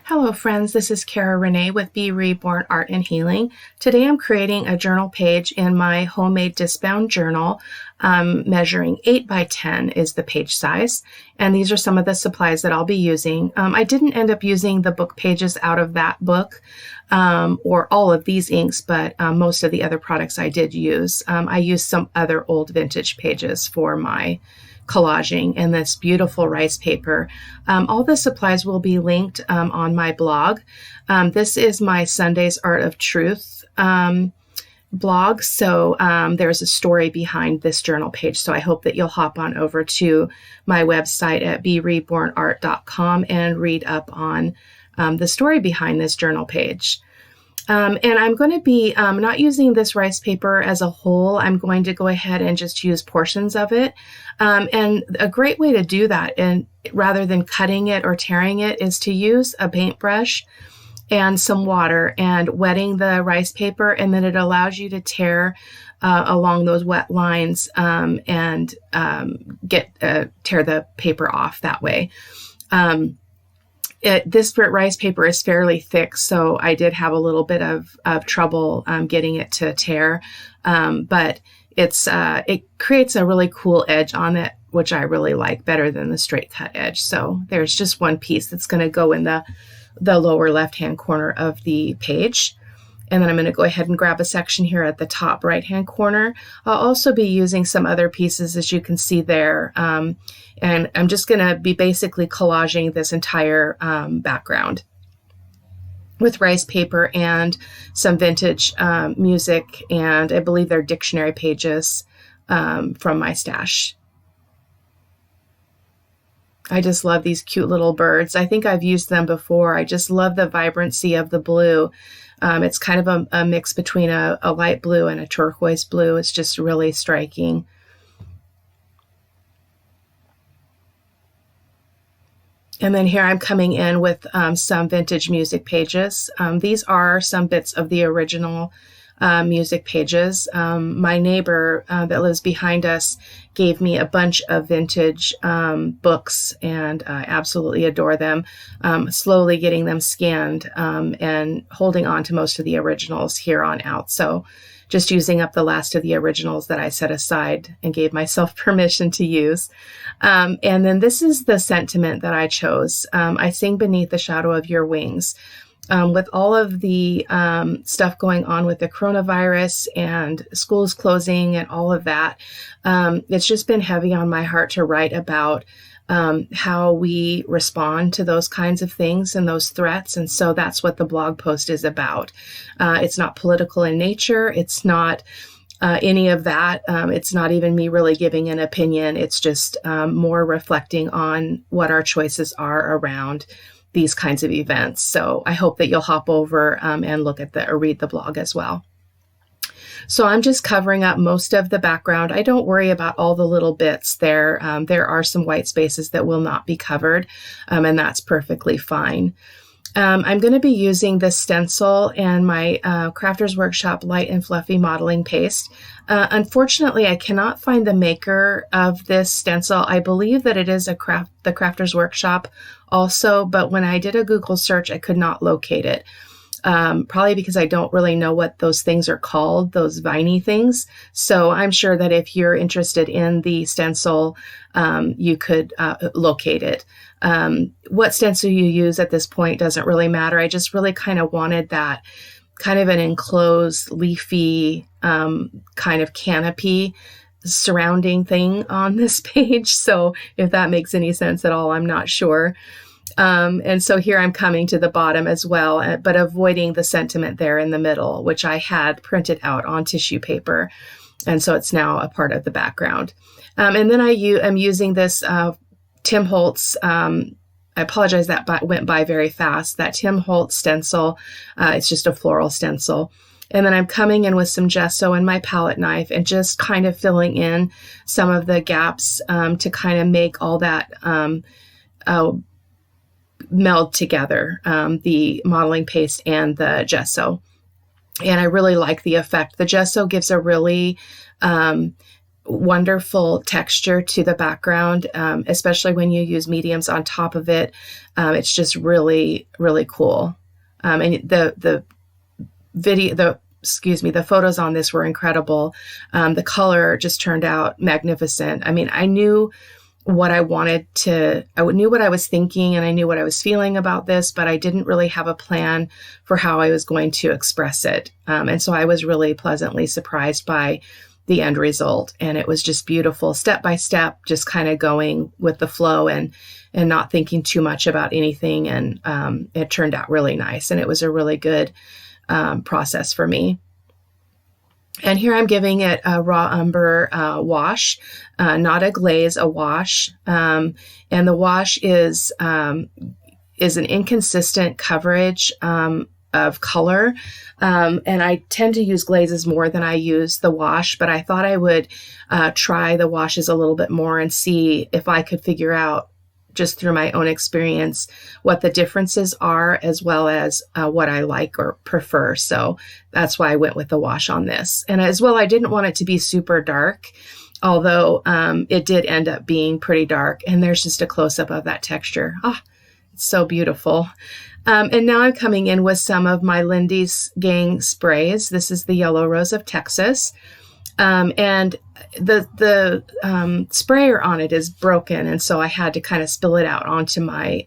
Hello friends, this is Cara-Renee with B.Reborn Art and Healing. Today I'm creating a journal page in my homemade disc-bound journal. Measuring 8 by 10 is the page size, and these are some of the supplies that I'll be using. I didn't end up using the book pages out of that book or all of these inks, but most of the other products I did use. I used some other old vintage pages for my collaging and this beautiful rice paper. All the supplies will be linked on my blog. This is my Sunday's Art of Truth blog, so there's a story behind this journal page, so I hope that you'll hop on over to my website at B.Rebornart.com and read up on the story behind this journal page. And I'm going to be not using this rice paper as a whole. I'm going to go ahead and just use portions of it. And a great way to do that, and rather than cutting it or tearing it, is to use a paintbrush and some water and wetting the rice paper, and then it allows you to tear along those wet lines and tear the paper off that way. This rice paper is fairly thick, so I did have a little bit of trouble getting it to tear, but it creates a really cool edge on it, which I really like better than the straight cut edge. So there's just one piece that's going to go in the lower left-hand corner of the page. And then I'm going to go ahead and grab a section here at the top right-hand corner. I'll also be using some other pieces, as you can see there. And I'm just going to be basically collaging this entire background with rice paper and some vintage music, and I believe they're dictionary pages from my stash. I just love these cute little birds. I think I've used them before. I just love the vibrancy of the blue. It's kind of a mix between a light blue and a turquoise blue. It's just really striking. And then here I'm coming in with some vintage music pages. These are some bits of the original music pages. My neighbor that lives behind us gave me a bunch of vintage books, and I absolutely adore them. Slowly getting them scanned and holding on to most of the originals here on out. So just using up the last of the originals that I set aside and gave myself permission to use. And then this is the sentiment that I chose. I sing beneath the shadow of your wings. With all of the stuff going on with the coronavirus and schools closing and all of that, it's just been heavy on my heart to write about how we respond to those kinds of things and those threats. And so that's what the blog post is about. It's not political in nature. It's not any of that. It's not even me really giving an opinion. It's just more reflecting on what our choices are around these kinds of events. So I hope that you'll hop over and look at or read the blog as well. So I'm just covering up most of the background. I don't worry about all the little bits there. There are some white spaces that will not be covered, and that's perfectly fine. I'm going to be using this stencil and my Crafters Workshop Light and Fluffy Modeling Paste. Unfortunately, I cannot find the maker of this stencil. I believe that it is the Crafters Workshop also, but when I did a Google search, I could not locate it. Probably because I don't really know what those things are called, those viney things. So I'm sure that if you're interested in the stencil, you could locate it. What stencil you use at this point doesn't really matter. I just really kind of wanted that kind of an enclosed, leafy kind of canopy surrounding thing on this page. So if that makes any sense at all, I'm not sure. And so here I'm coming to the bottom as well, but avoiding the sentiment there in the middle, which I had printed out on tissue paper. And so it's now a part of the background. And then I'm using this Tim Holtz, I apologize, that went by very fast, that Tim Holtz stencil. It's just a floral stencil. And then I'm coming in with some gesso and my palette knife and just kind of filling in some of the gaps to kind of make all that meld together, the modeling paste and the gesso. And I really like the effect. The gesso gives a really wonderful texture to the background, especially when you use mediums on top of it. It's just really, really cool. And the photos on this were incredible. The color just turned out magnificent. I mean, I knew what I knew what I was thinking, and I knew what I was feeling about this, but I didn't really have a plan for how I was going to express it. And so I was really pleasantly surprised by the end result. And it was just beautiful, step by step, just kind of going with the flow and not thinking too much about anything. And it turned out really nice. And it was a really good process for me. And here I'm giving it a raw umber wash, not a glaze, a wash. And the wash is an inconsistent coverage of color. And I tend to use glazes more than I use the wash, but I thought I would try the washes a little bit more and see if I could figure out, just through my own experience, what the differences are, as well as what I like or prefer. So that's why I went with the wash on this. And as well, I didn't want it to be super dark, although it did end up being pretty dark. And there's just a close-up of that texture. Ah, it's so beautiful. And now I'm coming in with some of my Lindy's Gang sprays. This is the Yellow Rose of Texas. And the sprayer on it is broken, and so I had to kind of spill it out onto my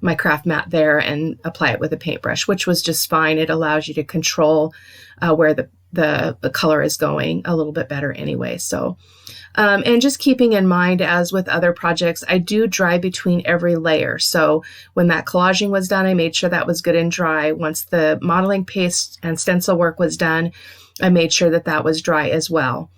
my craft mat there and apply it with a paintbrush, which was just fine. It allows you to control where the color is going a little bit better anyway. So, and just keeping in mind, as with other projects, I do dry between every layer. So when that collaging was done, I made sure that was good and dry. Once the modeling paste and stencil work was done, I made sure that that was dry as well.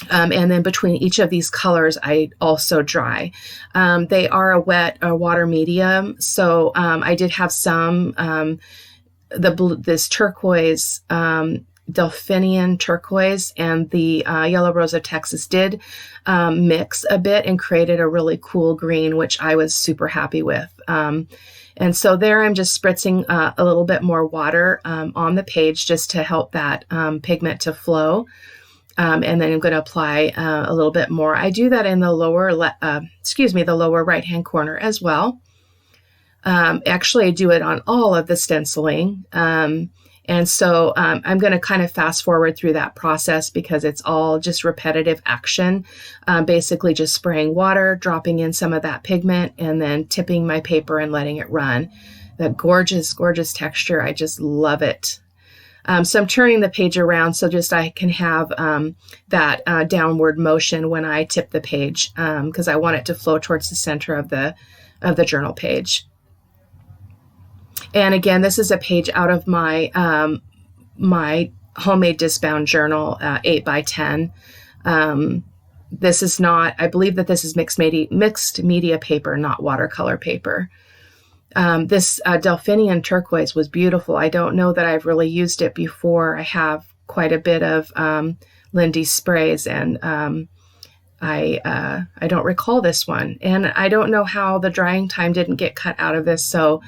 And then between each of these colors, I also dry. They are a wet or water medium. So I did have some, this turquoise, Delphinian turquoise, and the Yellow Rose of Texas did mix a bit and created a really cool green, which I was super happy with. And so there I'm just spritzing a little bit more water on the page just to help that pigment to flow. And then I'm going to apply a little bit more. I do that in the lower, the lower right-hand corner as well. Actually, I do it on all of the stenciling. And so I'm going to kind of fast forward through that process because it's all just repetitive action, basically just spraying water, dropping in some of that pigment, and then tipping my paper and letting it run. The gorgeous, gorgeous texture. I just love it. So I'm turning the page around so just I can have that downward motion when I tip the page because I want it to flow towards the center of the journal page. And again, this is a page out of my my homemade discbound journal, 8x10. This is not, I believe that this is mixed media paper, not watercolor paper. This Delphinian turquoise was beautiful. I don't know that I've really used it before. I have quite a bit of Lindy's sprays, and I don't recall this one. And I don't know how the drying time didn't get cut out of this, so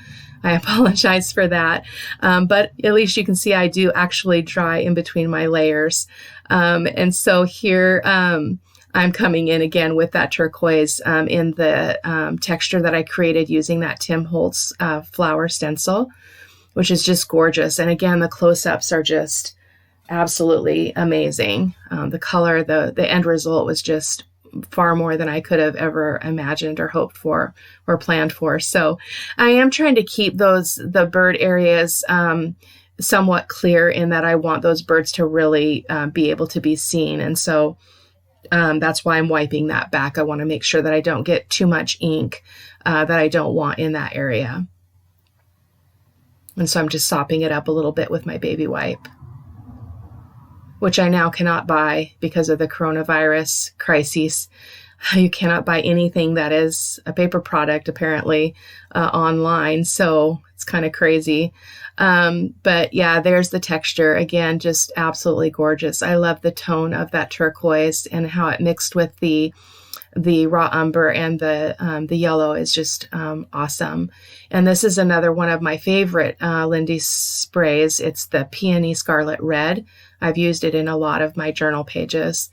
I apologize for that. But at least you can see I do actually dry in between my layers. And so here I'm coming in again with that turquoise in the texture that I created using that Tim Holtz flower stencil, which is just gorgeous. And again, the close-ups are just absolutely amazing. The color, the end result was just far more than I could have ever imagined or hoped for or planned for. So I am trying to keep the bird areas somewhat clear in that I want those birds to really be able to be seen. And so that's why I'm wiping that back. I want to make sure that I don't get too much ink that I don't want in that area. And so I'm just sopping it up a little bit with my baby wipe, which I now cannot buy because of the coronavirus crisis. You cannot buy anything that is a paper product, apparently, online. So it's kind of crazy. But yeah, there's the texture. Again, just absolutely gorgeous. I love the tone of that turquoise and how it mixed with the raw umber and the yellow is just awesome. And this is another one of my favorite Lindy sprays. It's the Peony Scarlet Red. I've used it in a lot of my journal pages.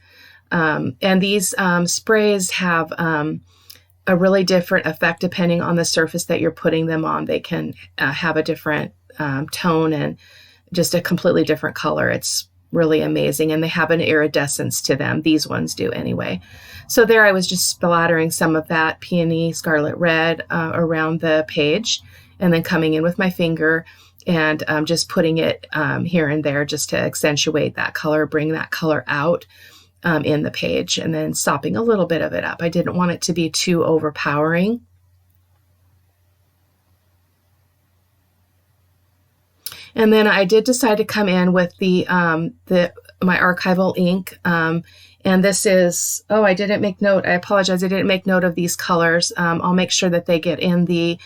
And these sprays have a really different effect depending on the surface that you're putting them on. They can have a different tone and just a completely different color. It's really amazing. And they have an iridescence to them. These ones do anyway. So there I was just splattering some of that peony scarlet red around the page, and then coming in with my finger and just putting it here and there just to accentuate that color, bring that color out in the page, and then sopping a little bit of it up. I didn't want it to be too overpowering. And then I did decide to come in with my archival ink. And this is, oh, I didn't make note. I apologize. I didn't make note of these colors. I'll make sure that they get in the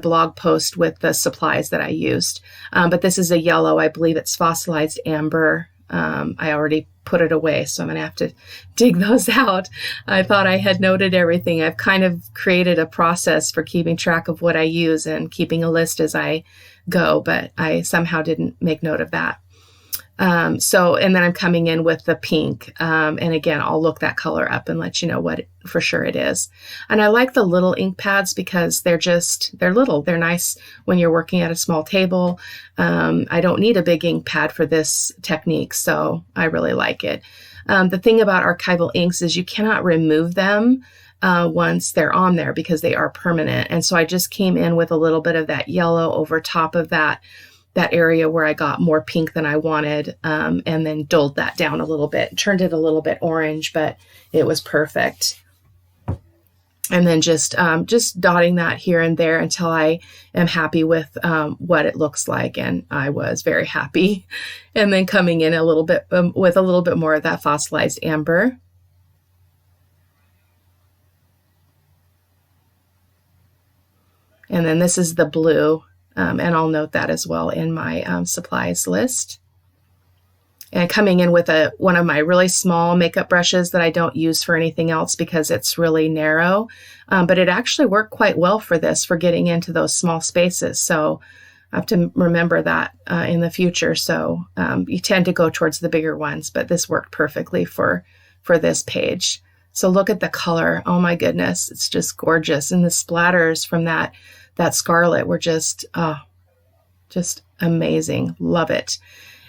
blog post with the supplies that I used. But this is a yellow. I believe it's fossilized amber. I already put it away, so I'm going to have to dig those out. I thought I had noted everything. I've kind of created a process for keeping track of what I use and keeping a list as I go, but I somehow didn't make note of that. And then I'm coming in with the pink. And again, I'll look that color up and let you know what for sure it is. And I like the little ink pads because they're little. They're nice when you're working at a small table. I don't need a big ink pad for this technique, so I really like it. The thing about archival inks is you cannot remove them once they're on there because they are permanent. And so I just came in with a little bit of that yellow over top of that area where I got more pink than I wanted, and then dulled that down a little bit, turned it a little bit orange, but it was perfect. And then just dotting that here and there until I am happy with what it looks like, and I was very happy. And then coming in a little bit with a little bit more of that fossilized amber. And then this is the blue. And I'll note that as well in my supplies list. And coming in with one of my really small makeup brushes that I don't use for anything else because it's really narrow. But it actually worked quite well for this, for getting into those small spaces. So I have to remember that in the future. So you tend to go towards the bigger ones, but this worked perfectly for this page. So look at the color. Oh my goodness, it's just gorgeous. And the splatters from that scarlet were just amazing. Love it.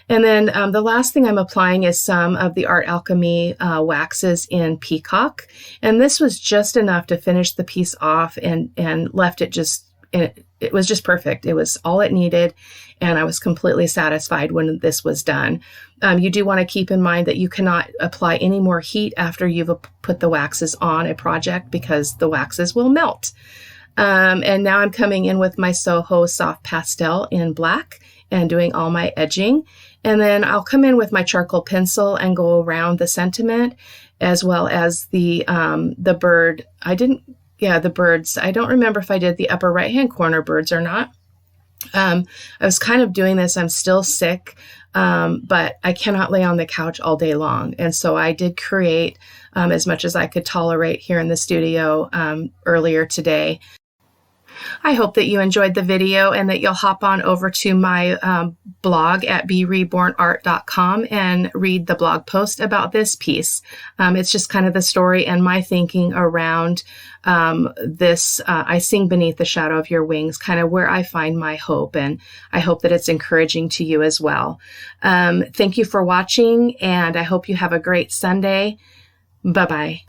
And then the last thing I'm applying is some of the Art Alchemy waxes in Peacock. And this was just enough to finish the piece off and left it it was just perfect. It was all it needed. And I was completely satisfied when this was done. You do want to keep in mind that you cannot apply any more heat after you've put the waxes on a project because the waxes will melt. And now I'm coming in with my Soho Soft Pastel in black and doing all my edging. And then I'll come in with my charcoal pencil and go around the sentiment as well as the bird. The birds. I don't remember if I did the upper right-hand corner birds or not. I was kind of doing this. I'm still sick, but I cannot lay on the couch all day long. And so I did create as much as I could tolerate here in the studio earlier today. I hope that you enjoyed the video and that you'll hop on over to my blog at B.Rebornart.com and read the blog post about this piece. It's just kind of the story and my thinking around this I Sing Beneath the Shadow of Your Wings, kind of where I find my hope, and I hope that it's encouraging to you as well. Thank you for watching, and I hope you have a great Sunday. Bye-bye.